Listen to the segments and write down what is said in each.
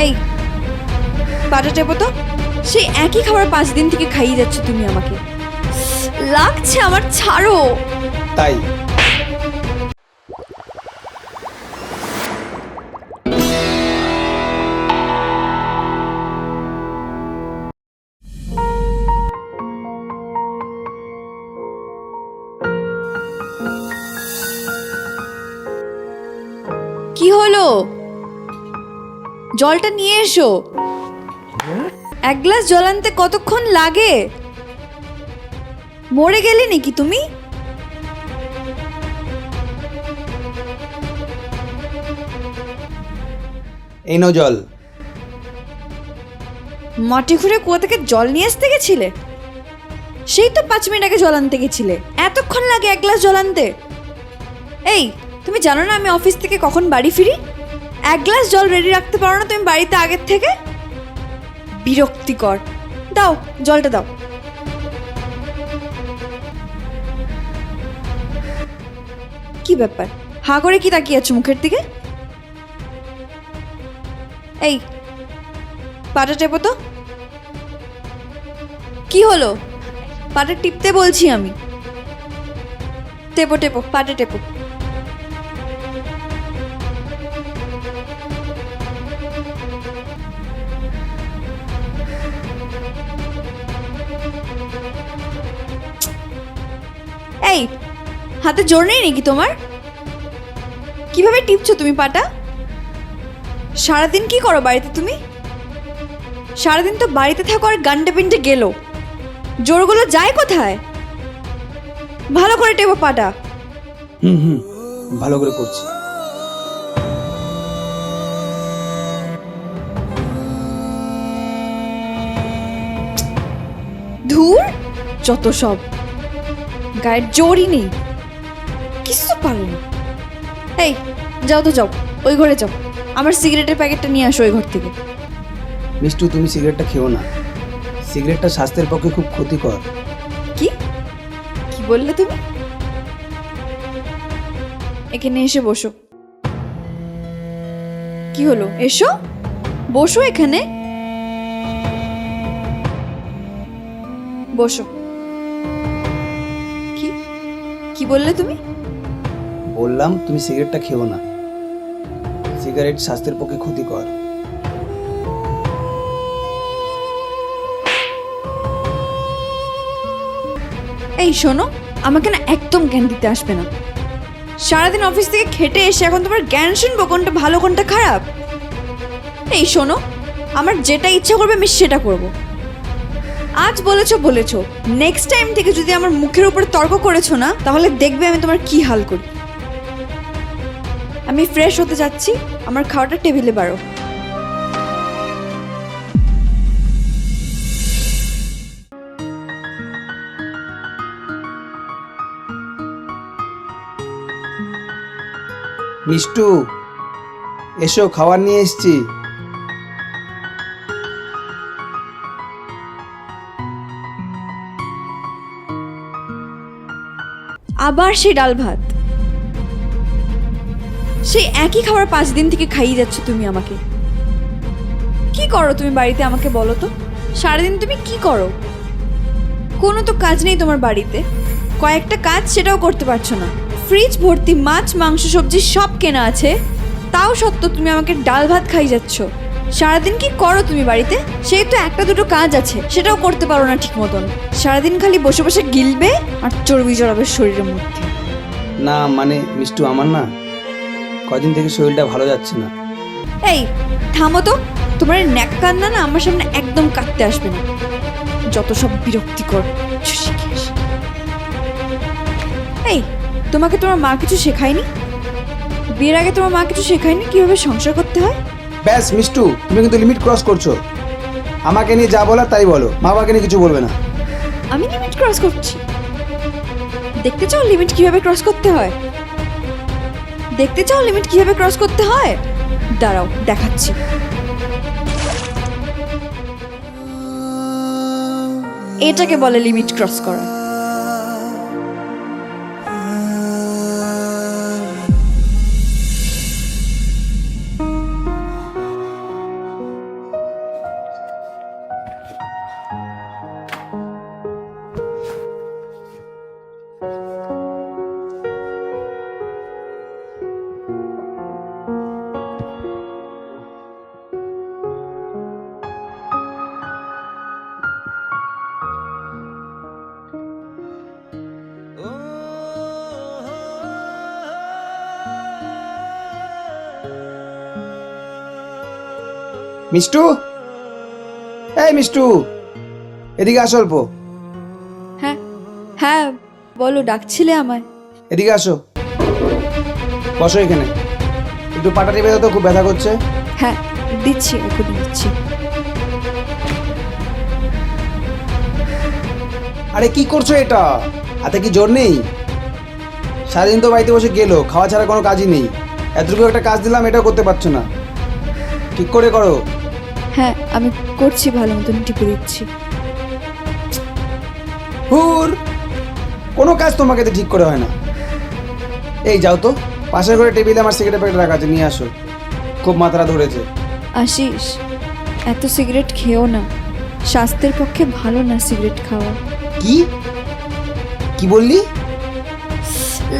এই পাটা টেপো তো। সেই একই খাবার 5 দিন থেকে খাইয়ে যাচ্ছ তুমি আমাকে। লাগছে আমার, ছাড়ো। তাই কি হলো? জলটা নিয়ে এসো। এক গ্লাস জল আনতে কতক্ষণ লাগে? মরে গেলে নাকি তুমি? এই নাও জল। মাটি খুঁড়ে কুয়া থেকে জল নিয়ে আসতে গেছিলে? সেই তো 5 মিনিট আগে জল আনতে গেছিলে, এতক্ষণ লাগে এক গ্লাস জল আনতে? এই তুমি জানো না আমি অফিস থেকে কখন বাড়ি ফিরি? এক গ্লাস জল রেডি রাখতে পারো না তুমি বাড়িতে আগের থেকে? বিরক্তিকর। দাও জলটা দাও। কি ব্যাপার, হাঁ করে কি তাকিয়ে আছো মুখের দিকে? এই পাটা টেপো তো। কি হলো? পাটা টিপতে বলছি আমি। টেপো টেপো, পাটা টেপো। এই হাতে জোর নেই নাকি তোমার? কিভাবে টিপছো তুমি পাটা? সারাদিন কি করো বাড়িতে তুমি? সারাদিন তো বাড়িতে থাকো আর গান্ডে পিন্ডে গেলো, জোরগুলো যায় কোথায়? ভালো করে টেপো পাটা। হুম ভালো করে করছি। ধুর, যত সব, গায়ের জোরই নেই, কিছু পারে না। এই যাও তো যাও, ওই ঘরে যাও, আমার সিগারেটের প্যাকেটটা নিয়ে আসো ওই ঘর থেকে। মিষ্টু, তুমি সিগারেটটা খেও না, সিগারেটটা স্বাস্থ্যের পক্ষে খুব ক্ষতিকর। কি কি বললে তুমি? এখানে এসে বসো। কি হলো, এসো বসো এখানে, বসো। কি কি বললে তুমি? বললাম তুমি সিগারেটটা খেও না, সিগারেট স্বাস্থ্যের পক্ষে ক্ষতিকর। এই শোনো, আমাকে না একদম জ্ঞান দিতে আসবে না। সারাদিন অফিস থেকে খেটে এসে এখন তোমার জ্ঞান শুনবো কোনটা ভালো কোনটা খারাপ? এই শোনো, আমার যেটা ইচ্ছা করবে আমি সেটা করব। আজ বলেছো বলেছো, নেক্সট টাইম থেকে যদি আমার মুখের উপরে তর্ক করেছো না, তাহলে দেখবে আমি তোমার কি হাল করি। আমি ফ্রেশ হতে যাচ্ছি, আমার খাওয়াটা টেবিলে বাড়ো। মিষ্টু, এসো, খাবার নিয়ে এসেছি। আবার সেই ডাল ভাত, সেই একই খাবার 5 দিন থেকে খাইয়ে যাচ্ছ তুমি আমাকে। কি করো তুমি বাড়িতে আমাকে বলো তো? সারাদিন তুমি কি করো? কোনো তো কাজ নেই তোমার বাড়িতে, কয়েকটা কাজ সেটাও করতে পারছো না। ফ্রিজ ভর্তি মাছ মাংস সবজি সব কেনা আছে, তাও সত্ত্বেও তুমি আমাকে ডাল ভাত খাই যাচ্ছ। সারাদিন কি করো তুমি বাড়িতে? সেই তো একটা দুটো কাজ আছে, সেটাও করতে পারো না ঠিক মতন। সারাদিন খালি বসে বসে গিলবে আর চর্বি জড়াবে শরীরের মধ্যে। না মানে মিষ্টু, আমার না কদিন থেকে শরীরটা ভালো যাচ্ছে না। এই থামো তো, তোমার ন্যাক কান্না না আমার সামনে একদম কাটতে আসবে না। যত সব বিরক্তিকর। এই তোমাকে তোমার মা কিছু শেখায়নি? বিয়ের আগে তোমার মা কিছু শেখায়নি কিভাবে সংসার করতে হয়? ব্যাস মিষ্টু, তুমি কিন্তু লিমিট ক্রস করছো। আমাকে নিয়ে যা বলার তাই বলো, মা বাবাকে নিয়ে কিছু বলবে না। আমি লিমিট ক্রস করছি? দেখতে চাও লিমিট কিভাবে ক্রস করতে হয়? দেখতে চাও লিমিট কিভাবে ক্রস করতে হয়? দাঁড়াও দেখাচ্ছি। এটাকে বলে লিমিট ক্রস করা। মিষ্টু, এই মিষ্টু, এদিকে আসো অল্প। হ্যাঁ হ্যাঁ, বলো, ডাকছিলে আমায়? এদিকে আসো, বসো এখানে। একটু পাটা টিপে দাও তো, খুব ব্যথা করছে। হ্যাঁ দিচ্ছি, এখন দিচ্ছি। আরে কি করছো এটা? হাতে কি জোর নেই? সারাদিন তো বাড়িতে বসে গেলো, খাওয়া ছাড়া কোনো কাজই নেই। এতটুকু একটা কাজ দিলাম, এটাও করতে পারছো না। ঠিক করে করো। হ্যাঁ আমি করছি, ভালো মতন টিপে দিচ্ছি। হুর, কোনো কাজ তোমাকে তো ঠিক করে হয় না। এই যাও তো, পাশের ঘরে টেবিলে আমার সিগারেট প্যাকেট রাখা আছে, নিয়ে আসো। খুব মাথাটা ধরেছে। আশিস, এত সিগারেট খেও না, স্বাস্থ্যের পক্ষে ভালো না সিগারেট খাওয়া। কি কি বললি?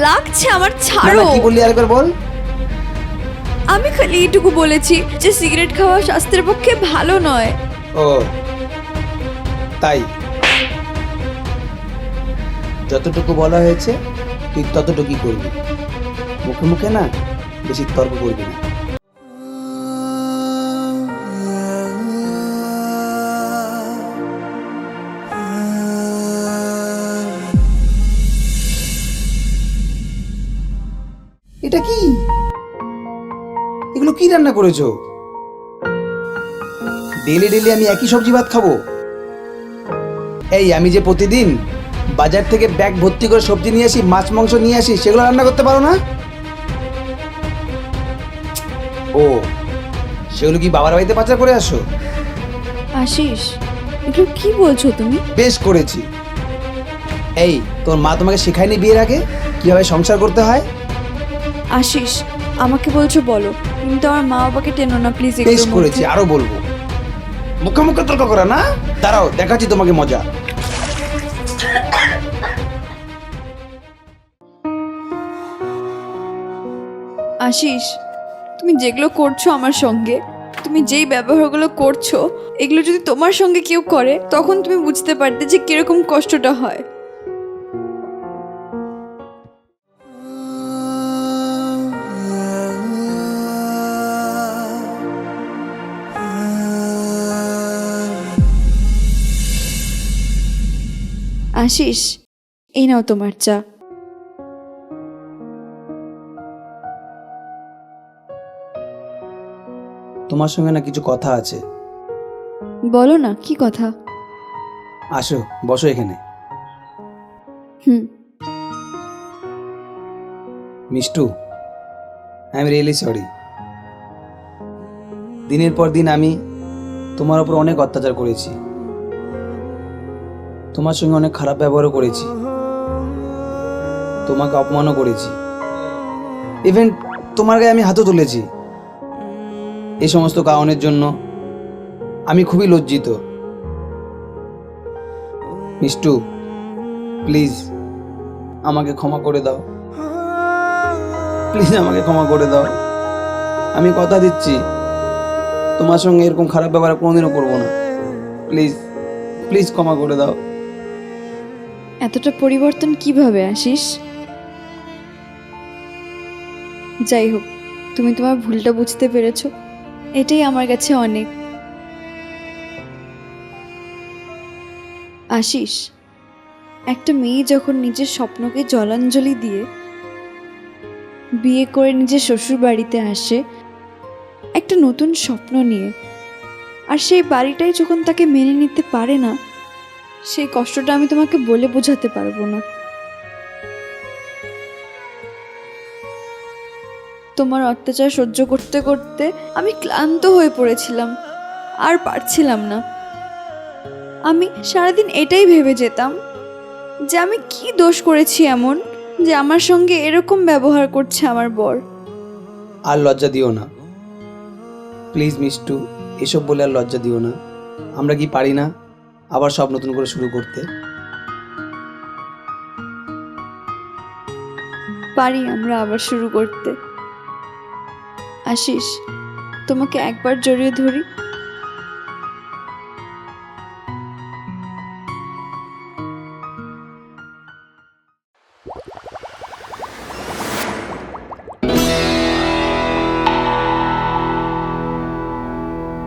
লাগছে আমার, না, ছাড়ো। না, কি বললি আরেকবার বল। আমি খালি এইটুকু বলেছি যে সিগারেট খাওয়া স্বাস্থ্যের পক্ষে ভালো নয়। ও তাই? যতটুকু বলা হয়েছে তুই ততটুকুই করবি, মুখে মুখে না বেশি তর্ক করবি না। এটা কি? এগুলো কি রান্না করেছো? ডেলি ডেলি আমি একই সবজি ভাত খাবো? এই আমি যে প্রতিদিন বাজার থেকে ব্যাগ ভর্তি করে সবজি নিয়ে আসি, মাছ মাংস নিয়ে আসি, সেগুলো রান্না করতে পারো না? ও, সেগুলো কি বাবার বাড়িতে পাচার করে আসো? আশিস, এগুলো কি বলছো তুমি? বেশ করেছি। এই তোর মা তোমাকে শেখায়নি বিয়ের আগে কিভাবে সংসার করতে হয়? আশিস, আমাকে বলছো বলো, কিন্তু আমার মা বাবাকে টেনো না প্লিজ। বেশ করেছি, আরো বলবো। মুখে মুখে তর্ক করা না, দাঁড়াও দেখাচ্ছি তোমাকে মজা। আশিস, তুমি যেগুলো করছো আমার সঙ্গে, তুমি যেই ব্যবহারগুলো করছো, এগুলো যদি তোমার সঙ্গে কেউ করে তখন তুমি বুঝতে পারতে যে কিরকম কষ্টটা হয়। আশিস, এই নাও তোমার চা। তোমার সঙ্গে না কিছু কথা আছে। বলো না, কি কথা? আসো, বসো এখানে। হুম। Mishtu, I am really sorry. দিনের পর দিন আমি তোমার ওপর অনেক অত্যাচার করেছি, তোমার সঙ্গে অনেক খারাপ ব্যবহারও করেছি, তোমাকে অপমানও করেছি, ইভেন তোমার গায়ে আমি হাতও তুলেছি। এই সমস্ত কারণের জন্য আমি খুবই লজ্জিত। মিষ্টু, প্লিজ আমাকে ক্ষমা করে দাও, প্লিজ আমাকে ক্ষমা করে দাও। আমি কথা দিচ্ছি তোমার সঙ্গে এরকম খারাপ ব্যবহার কোনোদিনও করবো না। প্লিজ প্লিজ ক্ষমা করে দাও। এতটা পরিবর্তন কিভাবে আসিস? যাই হোক, তুমি তোমার ভুলটা বুঝতে পেরেছো, এটাই আমার কাছে অনেক। আশিস, একটা মেয়ে যখন নিজের স্বপ্নকে জলাঞ্জলি দিয়ে বিয়ে করে নিজের শ্বশুর বাড়িতে আসে একটা নতুন স্বপ্ন নিয়ে, আর সেই বাড়িটাই যখন তাকে মেনে নিতে পারে না, সেই কষ্টটা আমি তোমাকে বলে বোঝাতে পারবো না। তোমার অত্যাচার সহ্য করতে করতে আমি ক্লান্ত হয়ে পড়েছিলাম, আর পারছিলাম না। আমি সারাদিন এটাই ভেবে যেতাম যে আমি কি দোষ করেছি এমন যে আমার সঙ্গে এরকম ব্যবহার করছে আমার বর। আর লজ্জা দিও না প্লিজ মিষ্টু, এসব বলে আর লজ্জা দিও না। আমরা কি পারি না আবার সব নতুন করে শুরু করতে? পারি আমরা আবার শুরু করতে। আশিস, তোমাকে একবার জড়িয়ে ধরি,